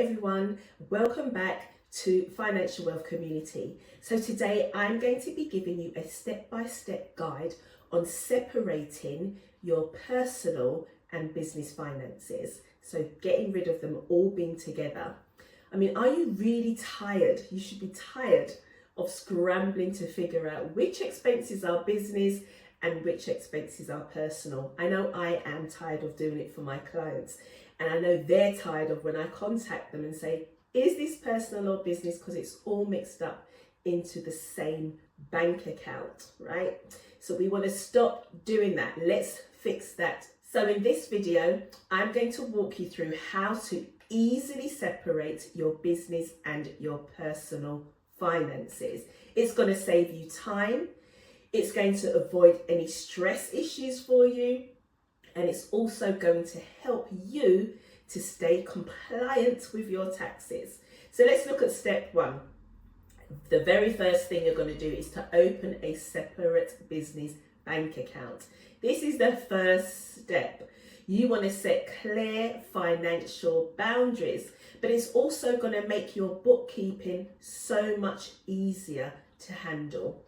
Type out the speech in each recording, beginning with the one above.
everyone, welcome back to Financial Wealth Community. So today I'm going to be giving you a step-by-step guide on separating your personal and business finances. So getting rid of them all being together. I mean, are you really tired? You should be tired of scrambling to figure out which expenses are business and which expenses are personal. I know I am tired of doing it for my clients, and I know they're tired of when I contact them and say, is this personal or business? Because it's all mixed up into the same bank account, right? So we want to stop doing that. Let's fix that. So in this video, I'm going to walk you through how to easily separate your business and your personal finances. It's going to save you time. It's going to avoid any stress issues for you. And it's also going to help you to stay compliant with your taxes. So let's look at step one. The very first thing you're going to do is to open a separate business bank account. This is the first step. You want to set clear financial boundaries, but it's also going to make your bookkeeping so much easier to handle.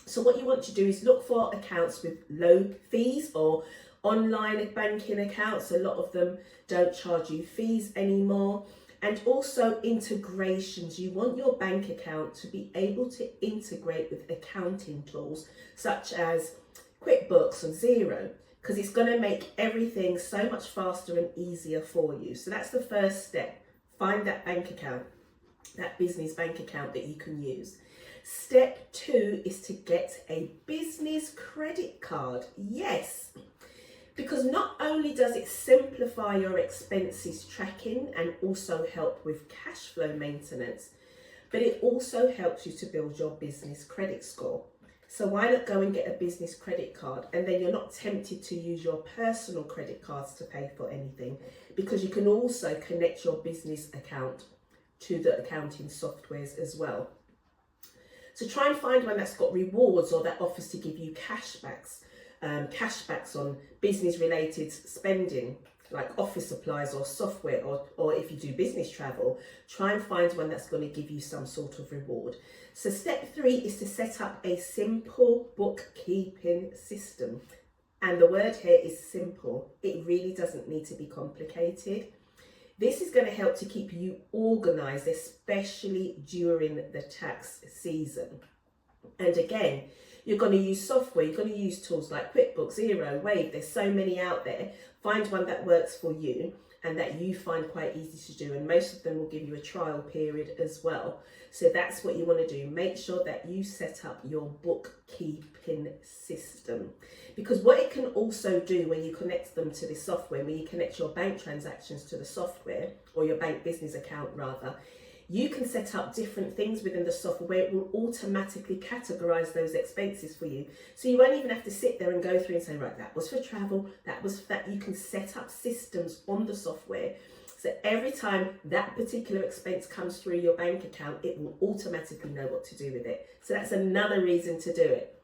So what you want to do is look for accounts with low fees or online banking accounts. A lot of them don't charge you fees anymore. And also integrations. You want your bank account to be able to integrate with accounting tools such as QuickBooks or Xero, because it's going to make everything so much faster and easier for you. So that's the first step. Find that bank account, that business bank account that you can use. Step two is to get a business credit card. Yes, because not only does it simplify your expenses tracking and also help with cash flow maintenance, but it also helps you to build your business credit score. So why not go and get a business credit card, and then you're not tempted to use your personal credit cards to pay for anything, because you can also connect your business account to the accounting softwares as well. So try and find one that's got rewards or that offers to give you cashbacks on business related spending like office supplies or software, or if you do business travel, try and find one that's going to give you some sort of reward. So step three is to set up a simple bookkeeping system. And the word here is simple. It really doesn't need to be complicated. This is going to help to keep you organised, especially during the tax season. And again, you're going to use software, you're going to use tools like QuickBooks, Xero, Wave. There's so many out there. Find one that works for you and that you find quite easy to do. And most of them will give you a trial period as well. So that's what you want to do. Make sure that you set up your bookkeeping system. Because what it can also do when you connect them to this software, when you connect your bank transactions to the software, or your bank business account rather, you can set up different things within the software where it will automatically categorize those expenses for you. So you won't even have to sit there and go through and say, right, that was for travel, that was for that. You can set up systems on the software. So every time that particular expense comes through your bank account, it will automatically know what to do with it. So that's another reason to do it.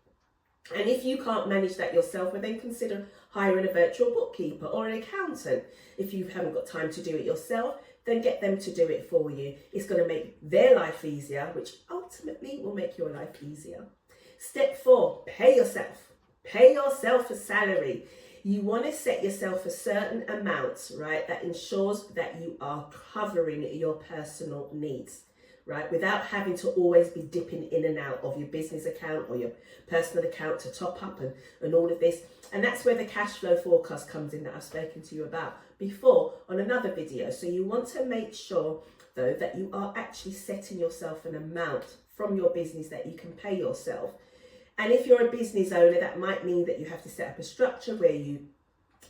And if you can't manage that yourself, well, then consider hiring a virtual bookkeeper or an accountant. If you haven't got time to do it yourself, then get them to do it for you. It's going to make their life easier, which ultimately will make your life easier. Step four, pay yourself. Pay yourself a salary. You want to set yourself a certain amount, right, that ensures that you are covering your personal needs, right, without having to always be dipping in and out of your business account or your personal account to top up and all of this. And that's where the cash flow forecast comes in that I've spoken to you about before on another video. So you want to make sure, though, that you are actually setting yourself an amount from your business that you can pay yourself. And if you're a business owner, that might mean that you have to set up a structure where you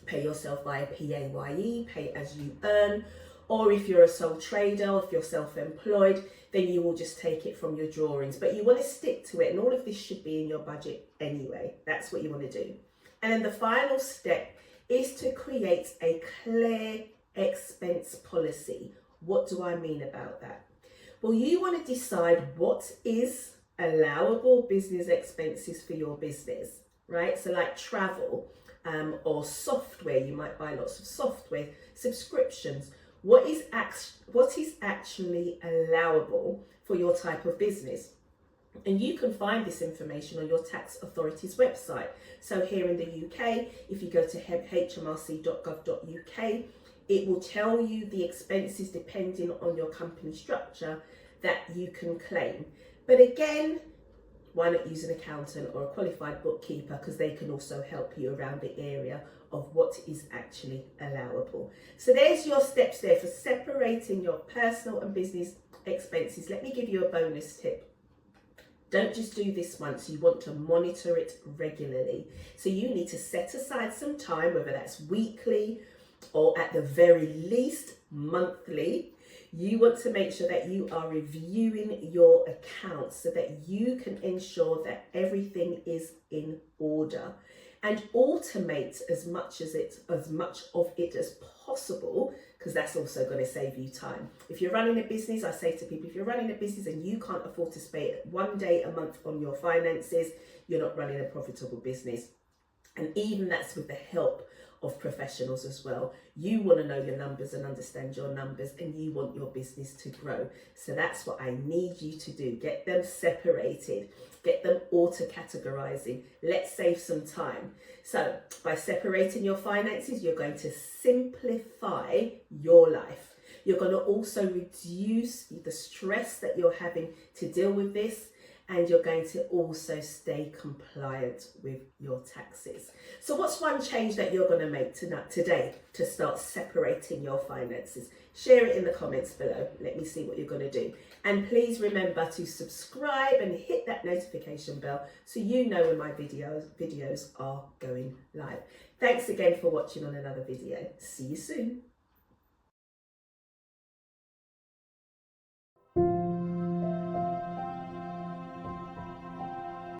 pay yourself via PAYE, pay as you earn. Or if you're a sole trader, or if you're self-employed, then you will just take it from your drawings. But you want to stick to it, and all of this should be in your budget anyway. That's what you want to do. And then the final step is to create a clear expense policy. What do I mean about that? Well, you want to decide what is allowable business expenses for your business, right? So like travel or software, you might buy lots of software subscriptions. what is actually allowable for your type of business. And you can find this information on your tax authority's website. So here in the UK, if you go to hmrc.gov.uk, it will tell you the expenses depending on your company structure that you can claim. But again, why not use an accountant or a qualified bookkeeper, because they can also help you around the area of what is actually allowable. So there's your steps there for separating your personal and business expenses. Let me give you a bonus tip. Don't just do this once, you want to monitor it regularly. So you need to set aside some time, whether that's weekly or at the very least monthly. You want to make sure that you are reviewing your accounts so that you can ensure that everything is in order, and automate as much of it as possible, because that's also going to save you time. If you're running a business, I say to people, if you're running a business and you can't afford to spend one day a month on your finances, you're not running a profitable business. And even that's with the help of professionals as well. You want to know your numbers and understand your numbers, and you want your business to grow. So that's what I need you to do. Get them separated, get them auto-categorizing. Let's save some time. So by separating your finances, you're going to simplify your life. You're going to also reduce the stress that you're having to deal with this, and you're going to also stay compliant with your taxes. So what's one change that you're going to make today to start separating your finances? Share it in the comments below. Let me see what you're going to do. And please remember to subscribe and hit that notification bell so you know when my videos are going live. Thanks again for watching on another video. See you soon.